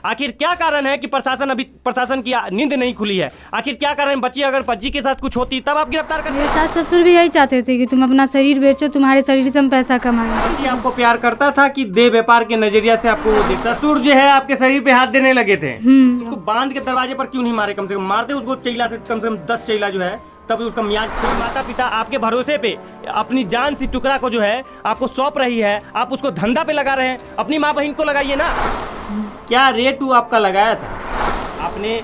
आखिर क्या कारण है कि प्रशासन की नींद नहीं खुली है? आखिर क्या कारण, बच्ची अगर बच्ची के साथ कुछ होती तब आप गिरफ्तार करते? मेरे सास ससुर भी यही चाहते थे कि तुम अपना शरीर बेचो, तुम्हारे शरीर से हम पैसा कमाएंगे। बच्ची आपको प्यार करता था कि देह व्यापार के नजरिया से आपको वो देखता? ससुर जो है आपके शरीर पे हाथ देने लगे थे, उसको बांध के दरवाजे पर क्यों नहीं मारे? कम से कम मारते उसको, चैला से कम 10 चैला जो है, तब उसका मियाज। माता पिता आपके भरोसे पे अपनी जान सी टुकड़ा को जो है आपको सौंप रही है, आप उसको धंधा पे लगा रहे हैं। अपनी माँ बहन को लगाइए ना। क्या रेट आपका लगाया था? आपने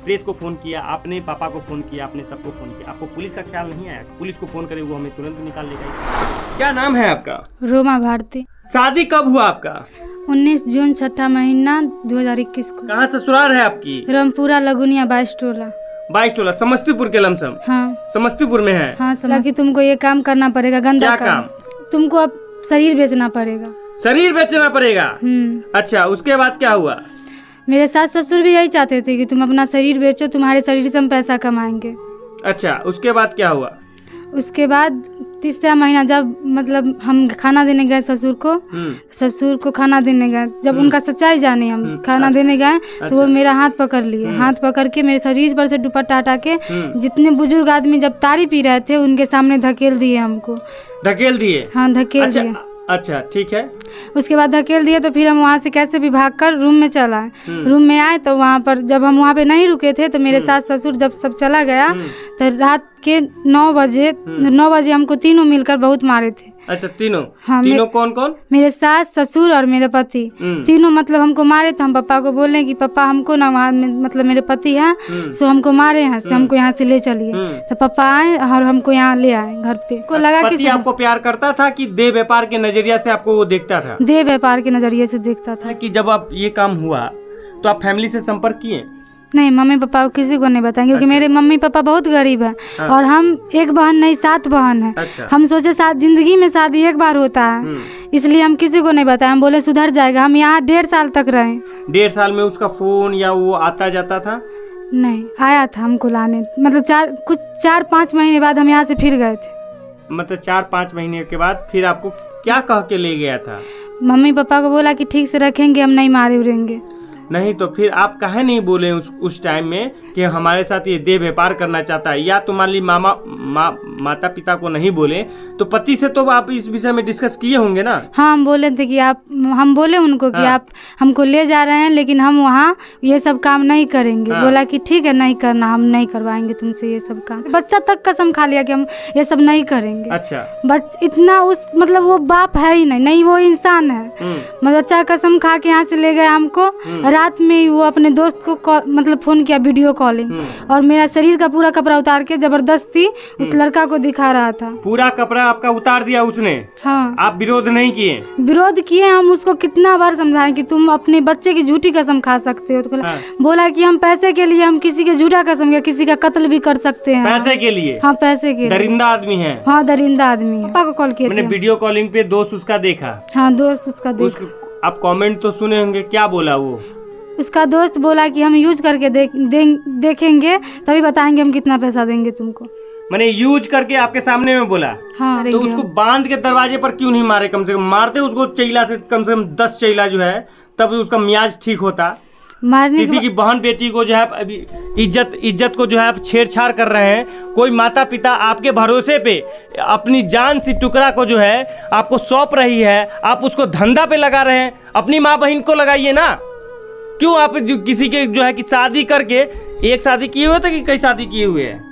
प्रेस को फोन किया, आपने पापा को फोन किया, आपने सबको फोन किया, आपको पुलिस का ख्याल नहीं आया? पुलिस को फोन करे वो हमें तुरंत निकाल लेगा। क्या नाम है आपका? रोमा भारती। शादी कब हुआ आपका? 19 जून 6 महीना 2021 को। कहाँ ससुराल है आपकी? रामपुरा लगुनिया 22 टोला। 22 टोला समस्तीपुर के लमसम? हाँ समस्तीपुर में है। हाँ समझ कि तुमको ये काम करना पड़ेगा, गंदा क्या काम? तुमको अब शरीर बेचना पड़ेगा। शरीर बेचना पड़ेगा? अच्छा, उसके बाद क्या हुआ? मेरे सास ससुर भी यही चाहते थे कि तुम अपना शरीर बेचो, तुम्हारे शरीर से हम पैसा कमाएंगे। अच्छा, उसके बाद क्या हुआ? उसके बाद तीसरा महीना जब मतलब हम खाना देने गए ससुर को खाना देने गए, जब उनका सच्चाई जाने हम खाना देने गए तो वो मेरा हाथ पकड़ लिए। हाथ पकड़ के मेरे शरीर पर से दुपट्टा हटा के जितने बुजुर्ग आदमी जब तारी पी रहे थे उनके सामने धकेल दिए हमको। धकेल दिए? हाँ धकेल दिए। अच्छा ठीक है। उसके बाद धकेल दिए तो फिर हम वहाँ से कैसे भी भागकर रूम में चला आए। रूम में आए तो वहाँ पर जब हम वहाँ पे नहीं रुके थे तो मेरे सास ससुर जब सब चला गया तो रात के 9 बजे हमको तीनों मिलकर बहुत मारे थे। अच्छा, तीनों? हाँ, तीनों कौन कौन? मेरे सास ससुर और मेरे पति, तीनों मतलब हमको मारे। तो हम पापा को बोले कि पापा हमको ना वहाँ मतलब मेरे पति हैं सो हमको मारे हैं, सो हमको यहाँ से ले चलिए। तो पापा आए और हमको यहाँ ले आए घर पे। को लगा कि आपको प्यार करता था कि देह व्यापार के नजरिया से आपको वो देखता था? देह व्यापार के नजरिए से देखता था। कि जब आप ये काम हुआ तो आप फैमिली से संपर्क किए? नहीं, मम्मी पापा को किसी को नहीं बताएंगे क्योंकि मेरे मम्मी पापा बहुत गरीब है। और हम एक बहन नहीं 7 बहन है। हम सोचे जिंदगी में शादी एक बार होता है, इसलिए हम किसी को नहीं बताए। हम बोले सुधर जाएगा। हम यहाँ 1.5 साल तक रहे। 1.5 साल में उसका फोन या वो आता जाता था? नहीं आया था हमको लाने, मतलब 4-5 महीने बाद हम यहाँ से फिर गए थे। मतलब 4-5 महीने के बाद फिर आपको क्या कह के ले गया था? मम्मी पापा को बोला कि ठीक से रखेंगे, हम नहीं मारे उड़ेंगे। नहीं तो फिर आप काहे नहीं बोले उस टाइम में कि हमारे साथ ये देह व्यापार करना चाहता है? या तो मान ली माता पिता को नहीं बोले तो पति से तो आप इस विषय में डिस्कस किए होंगे ना? हाँ, हम बोले थे कि हम बोले उनको कि आप हमको ले जा रहे हैं लेकिन हम वहाँ ये सब काम नहीं करेंगे। बोला कि ठीक है नहीं करना, हम नहीं करवाएंगे तुमसे ये सब काम। बच्चा तक कसम खा लिया कि हम ये सब नहीं करेंगे। अच्छा, इतना उस मतलब वो बाप है ही नहीं वो इंसान है। मतलब बच्चा कसम खा के यहाँ से ले गए हमको। रात में वो अपने दोस्त को मतलब फोन किया, वीडियो कॉलिंग, और मेरा शरीर का पूरा कपड़ा उतार के जबरदस्ती उस लड़का को दिखा रहा था। पूरा कपड़ा आपका उतार दिया उसने? हाँ। आप विरोध नहीं किए? विरोध किए। हम उसको कितना बार समझाए कि तुम अपने बच्चे की झूठी कसम खा सकते हो। तो बोला कि हम पैसे के लिए हम किसी के झूठा कसम या किसी का कत्ल भी कर सकते हैं। पैसे के लिए? हाँ, पैसे के लिए। दरिंदा आदमी है? हाँ, दरिंदा आदमी है। पापा को कॉल किया, मैंने वीडियो कॉलिंग पे दोस्त उसका देखा। हाँ, दोस्त उसका देखा। आप कमेंट तो सुने होंगे, क्या बोला वो? उसका दोस्त बोला कि हम यूज करके देखेंगे तभी बताएंगे हम कितना पैसा देंगे तुमको। मैंने यूज करके आपके सामने में बोला? हाँ। तो उसको बांध के दरवाजे पर क्यों नहीं मारे? कम से कम मारते उसको, चैला से कम 10 चैला जो है, तब उसका मियाज ठीक होता। मारने किसी की बहन बेटी को जो है अभी इज्जत को जो है आप छेड़छाड़ कर रहे हैं। कोई माता पिता आपके भरोसे पे अपनी जान सी टुकड़ा को जो है आपको सौंप रही है, आप उसको धंधा पे लगा रहे हैं। अपनी माँ बहन को लगाइए ना। क्यों आप किसी के जो है कि शादी करके, एक शादी किए हुए थे कि कई शादी किए हुए हैं?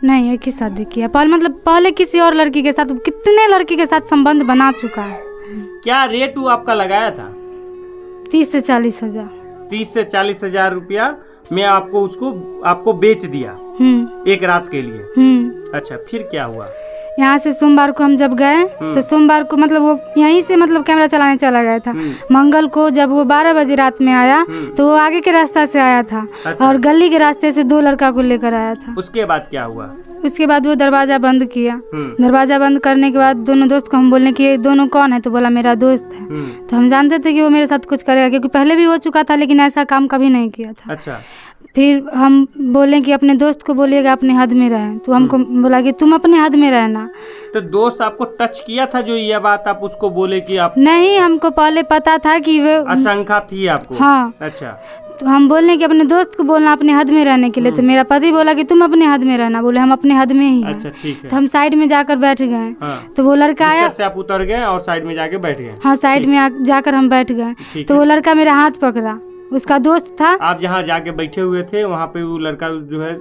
नहीं, एक ही शादी किया। पहले किसी और लड़की के साथ, कितने लड़की के साथ संबंध बना चुका है। क्या रेट आपका लगाया था? 30 से 40 हजार। 30 से 40 हजार रुपया में आपको बेच दिया एक रात के लिए? अच्छा, फिर क्या हुआ? यहाँ से सोमवार को हम जब गए तो सोमवार को मतलब वो यहीं से मतलब कैमरा चलाने चला गया था। मंगल को जब वो 12 बजे रात में आया तो वो आगे के रास्ता से आया था। अच्छा। और गली के रास्ते से 2 लड़का को लेकर आया था। उसके बाद क्या हुआ? उसके बाद वो दरवाजा बंद किया। दरवाजा बंद करने के बाद दोनों दोस्त को हम बोलने कि ये दोनों कौन है? तो बोला मेरा दोस्त है। तो हम जानते थे कि वो मेरे साथ कुछ करेगा क्योंकि पहले भी हो चुका था लेकिन ऐसा काम कभी नहीं किया था। अच्छा। फिर हम बोले कि अपने दोस्त को बोलिएगा अपने हद में रहें, तो हमको बोला कि तुम अपने हद में रहना। तो दोस्त आपको टच किया था जो ये बात आप उसको बोले कि आप? नहीं, हमको पहले पता था कि वो आशंका थी आपको? हाँ। अच्छा। तो हम बोलने कि अपने दोस्त को बोलना अपने हद में रहने के लिए, तो मेरा पति बोला कि तुम अपने हद में रहना। बोले हम अपने हद में ही हैं। अच्छा, ठीक है। तो हम साइड में जाकर बैठ गए। हाँ। तो वो लड़का आया से आप उतर गए और साइड में जाके बैठ गए? हाँ, साइड में जाकर हम बैठ गए। तो वो लड़का मेरा हाथ पकड़ा, उसका दोस्त था। आप जहाँ जाके बैठे हुए थे वहाँ पे वो लड़का जो है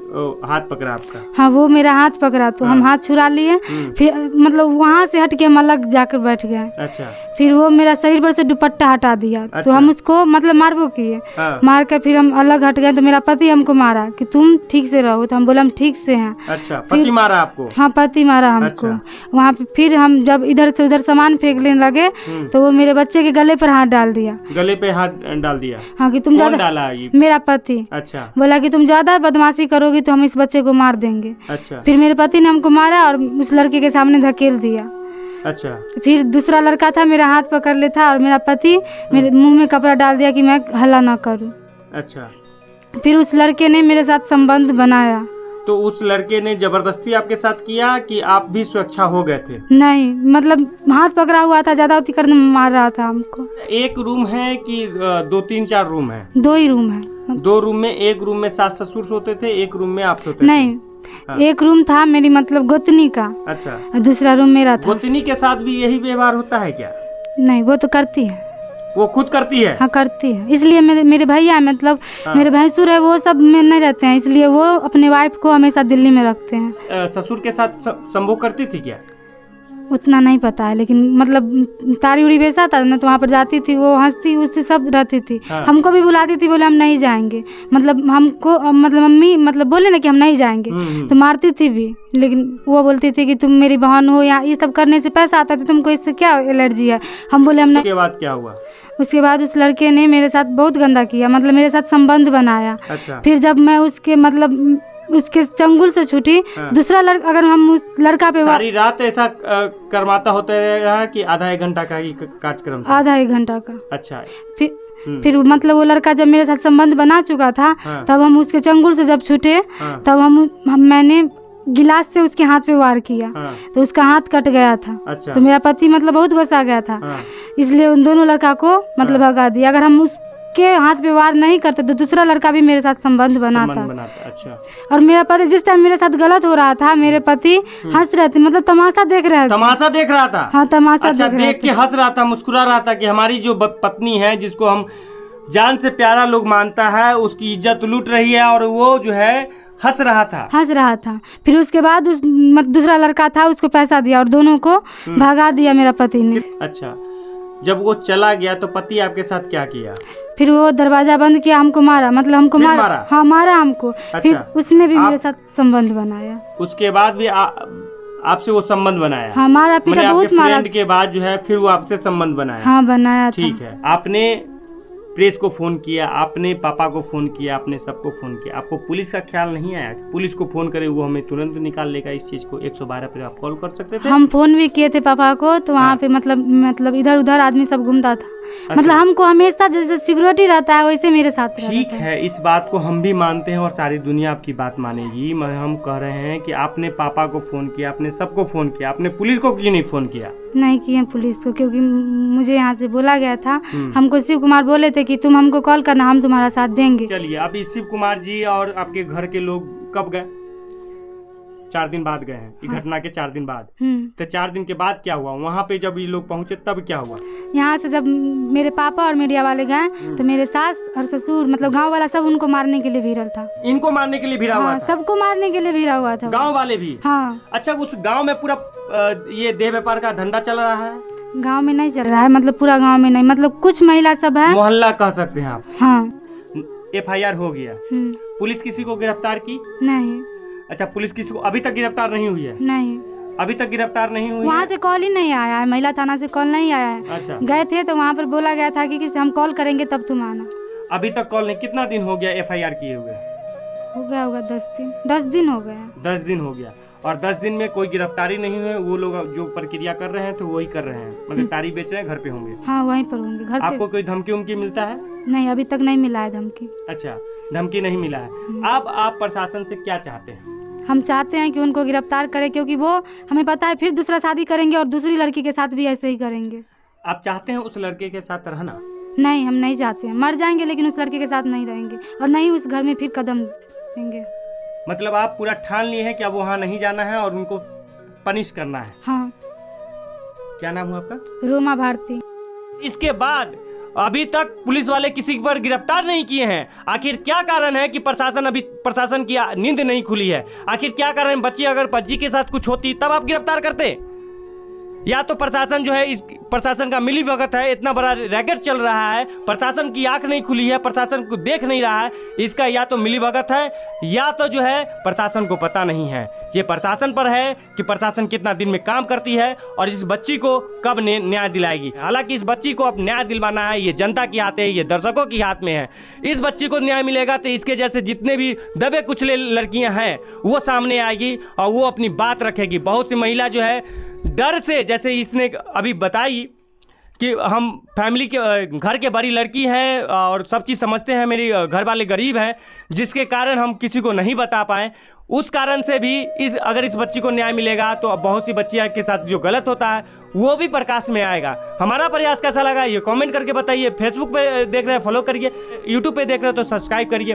हाथ पकड़ा आपका? हाँ, वो मेरा हाथ पकड़ा तो हम हाथ छुड़ा लिए। फिर मतलब वहाँ से हट के हम अलग जाकर बैठ गए। अच्छा। फिर वो मेरा शरीर पर से दुपट्टा हटा दिया। अच्छा। तो हम उसको मतलब मारबो किए। हाँ। मार कर फिर हम अलग हट गए। तो मेरा पति हमको मारा कि तुम ठीक से रहो, तो हम बोले हम ठीक से हैं। अच्छा, पति मारा आपको? हाँ, पति मारा हमको। अच्छा। वहाँ पे फिर हम जब इधर से उधर सामान फेंकने लगे तो वो मेरे बच्चे के गले पर हाथ डाल दिया। गले पे हाथ डाल दिया? हाँ, कि तुम ज्यादा डाला? मेरा पति। अच्छा। बोला कि तुम ज्यादा बदमाशी करोगी तो हम इस बच्चे को मार देंगे। अच्छा। फिर मेरे पति ने हमको मारा और उस लड़के के सामने धकेल दिया। अच्छा। फिर दूसरा लड़का था, मेरा हाथ पकड़ ले था और मेरा पति मेरे मुंह में कपड़ा डाल दिया कि मैं हल्ला ना करूं। अच्छा। फिर उस लड़के ने मेरे साथ संबंध बनाया। तो उस लड़के ने जबरदस्ती आपके साथ किया कि आप भी स्वेच्छा हो गए थे? नहीं, मतलब हाथ पकड़ा हुआ था, ज्यादा करने मार रहा था हमको। एक रूम है कि 2-3-4 रूम है? 2 ही रूम है। 2 रूम में, एक रूम में सास ससुर सोते थे, एक रूम में आप सोते थे? नहीं। हाँ। एक रूम था मेरी मतलब गोतनी का। अच्छा। दूसरा रूम मेरा था। गोतनी के साथ भी यही व्यवहार होता है क्या? नहीं, वो तो करती है। वो खुद करती है? हाँ, करती है। इसलिए मेरे भैया मतलब हाँ। मेरे भैंसुर है, वो सब में नहीं रहते हैं, इसलिए वो अपने वाइफ को हमेशा दिल्ली में रखते हैं। ससुर के साथ संभोग करती थी क्या? उतना नहीं पता है, लेकिन मतलब तारी उड़ी बेचा था ना, तो वहाँ पर जाती थी, वो हंसती उससे सब रहती थी। हाँ। हमको भी बुलाती थी, बोले हम नहीं जाएंगे, मतलब हमको मतलब मम्मी मतलब बोले ना कि हम नहीं जाएंगे, तो मारती थी भी, लेकिन वो बोलती थी कि तुम मेरी बहन हो, या ये सब करने से पैसा आता है तो तुमको इससे क्या एलर्जी है? हम बोले हम नहीं। उसके बाद क्या हुआ? उसके बाद उस लड़के ने मेरे साथ बहुत गंदा किया, मतलब मेरे साथ संबंध बनाया। अच्छा। फिर जब मैं उसके मतलब उसके चंगुल से छूटी, हाँ। दूसरा लड़का, अगर हम उस लड़का पे सारी रात ऐसा करवाता होता रहेगा कि आधा 1 घंटा का ही कार्यक्रम? आधा 1 घंटा का। अच्छा। फिर मतलब वो लड़का जब मेरे साथ संबंध बना चुका था, हाँ। तब हम उसके चंगुल से जब छूटे, हाँ। तब मैंने गिलास से उसके हाथ पे वार किया। हाँ। तो उसका हाथ कट गया था। अच्छा। तो मेरा पति मतलब बहुत गुस्सा गया था। हाँ। इसलिए उन दोनों लड़का को मतलब भगा दिया। अगर हम उसके हाथ पे वार नहीं करते तो दूसरा लड़का भी मेरे साथ संबंध बनाता। अच्छा। और मेरा पति जिस टाइम मेरे साथ गलत हो रहा था, मेरे पति हंस रहे थे, मतलब तमाशा देख रहे थे। तमाशा देख रहा था? हाँ, तमाशा देख के हंस रहा था, मुस्कुरा रहा था कि हमारी जो पत्नी है, जिसको हम जान से प्यारा लोग मानता है, उसकी इज्जत लूट रही है, और वो जो है हंस रहा था। फिर उसके बाद उस दूसरा लड़का था, उसको पैसा दिया और दोनों को भगा दिया मेरा पति ने। अच्छा। जब वो चला गया तो पति आपके साथ क्या किया? फिर वो दरवाजा बंद किया, हमको मारा, मतलब हमको मारा। हाँ, मारा हमको। अच्छा। फिर उसने भी मेरे साथ संबंध बनाया। उसके बाद भी आपसे वो संबंध बनाया? हाँ, मारा पीटा बहुत मारा। के बाद जो है फिर वो आपसे संबंध बनाया? हाँ, बनाया। ठीक है। आपने प्रेस को फोन किया, आपने पापा को फोन किया, आपने सबको फोन किया, आपको पुलिस का ख्याल नहीं आया? पुलिस को फोन करे, वो हमें तुरंत निकाल लेगा इस चीज को? 112 पे आप कॉल कर सकते थे? हम फोन भी किए थे पापा को, तो वहाँ पे मतलब इधर उधर आदमी सब घूमता था। अच्छा। मतलब हमको हमेशा जैसे सिक्योरिटी रहता है वैसे मेरे साथ रहता है। ठीक है, इस बात को हम भी मानते हैं और सारी दुनिया आपकी बात मानेगी। हम कह रहे हैं कि आपने पापा को फोन किया, आपने सबको फोन किया, आपने पुलिस को क्यों नहीं फोन किया? नहीं किया पुलिस को, क्योंकि मुझे यहाँ से बोला गया था, हमको शिव कुमार बोले थे कि तुम हमको कॉल करना, हम तुम्हारा साथ देंगे। चलिए, अभी शिव कुमार जी और आपके घर के लोग कब गए? 4 दिन बाद गए हैं। हाँ। घटना के 4 दिन बाद। तो 4 दिन के बाद क्या हुआ वहाँ पे? जब ये लोग पहुँचे तब क्या हुआ? यहाँ से जब मेरे पापा और मीडिया वाले गए तो मेरे सास और ससुर मतलब गांव वाला सब उनको मारने के लिए भिड़ा था। इनको मारने के लिए भिड़ा हुआ था? सबको मारने के लिए भिड़ा हुआ था। गाँव वाले भी? हाँ। अच्छा, उस गाँव में पूरा ये देह व्यापार का धंधा चल रहा है? गाँव में नहीं चल रहा है, मतलब पूरा गाँव में नहीं, मतलब कुछ महिला सब है, मोहल्ला कह सकते हैं आप। हाँ। FIR हो गया। पुलिस किसी को गिरफ्तार की? नहीं। अच्छा, पुलिस किसी को अभी तक गिरफ्तार नहीं हुई है? नहीं, अभी तक गिरफ्तार नहीं हुई। वहाँ से कॉल ही नहीं आया है, महिला थाना से कॉल नहीं आया है। अच्छा। गए थे तो वहाँ पर बोला गया था कि हम कॉल करेंगे तब तुम आना। अभी तक कॉल नहीं? कितना दिन हो गया FIR किए हुए? हो गया होगा 10 दिन। 10 दिन हो गया। 10 दिन हो गया। और 10 दिन में कोई गिरफ्तारी नहीं हुई? वो लोग जो प्रक्रिया कर रहे हैं तो वही कर रहे हैं, मतलब तारी बेच रहे हैं, घर पे होंगे? हाँ, वहीं पर होंगे, घर पे। आपको कोई धमकी उमकी मिलता है? नहीं, अभी तक नहीं मिला है धमकी। अच्छा, धमकी नहीं मिला है। अब आप प्रशासन से क्या चाहते हैं? हम चाहते हैं कि उनको गिरफ्तार करें, क्योंकि वो हमें पता है फिर दूसरा शादी करेंगे और दूसरी लड़की के साथ भी ऐसे ही करेंगे। आप चाहते हैं उस लड़के के साथ रहना? नहीं, हम नहीं चाहते हैं। मर जाएंगे लेकिन उस लड़के के साथ नहीं रहेंगे और नहीं उस घर में फिर कदम देंगे। मतलब आप पूरा ठान लिए हैं कि अब वहाँ नहीं जाना है और उनको पनिश करना है? हाँ। क्या नाम हुआ आपका? रोमा भारती। इसके बाद अभी तक पुलिस वाले किसी पर गिरफ्तार नहीं किए हैं। आखिर क्या कारण है कि प्रशासन की नींद नहीं खुली है? आखिर क्या कारण है? बच्ची अगर पज्जी के साथ कुछ होती तब आप गिरफ्तार करते? या तो प्रशासन जो है, इस प्रशासन का मिली भगत है, इतना बड़ा रैकेट चल रहा है, प्रशासन की आंख नहीं खुली है, प्रशासन को देख नहीं रहा है। इसका या तो मिली भगत है या तो जो है प्रशासन को पता नहीं है। ये प्रशासन पर है कि प्रशासन कितना दिन में काम करती है और इस बच्ची को कब न्याय दिलाएगी। हालांकि इस बच्ची को अब न्याय दिलवाना है, ये जनता के हाथ है, ये दर्शकों के हाथ में है। इस बच्ची को न्याय मिलेगा तो इसके जैसे जितने भी दबे कुचले लड़कियां हैं वो सामने आएगी और वो अपनी बात रखेगी। बहुत सी महिला जो है डर से, जैसे इसने अभी बताई कि हम फैमिली के घर के बड़ी लड़की है और सब चीज़ समझते हैं, मेरी घर वाले गरीब हैं, जिसके कारण हम किसी को नहीं बता पाए। उस कारण से भी अगर इस बच्ची को न्याय मिलेगा तो अब बहुत सी बच्चियां के साथ जो गलत होता है वो भी प्रकाश में आएगा। हमारा प्रयास कैसा लगा ये कमेंट करके बताइए। फेसबुक पे देख रहे हैं फॉलो करिए, यूट्यूब पे देख रहे हो तो सब्सक्राइब करिए।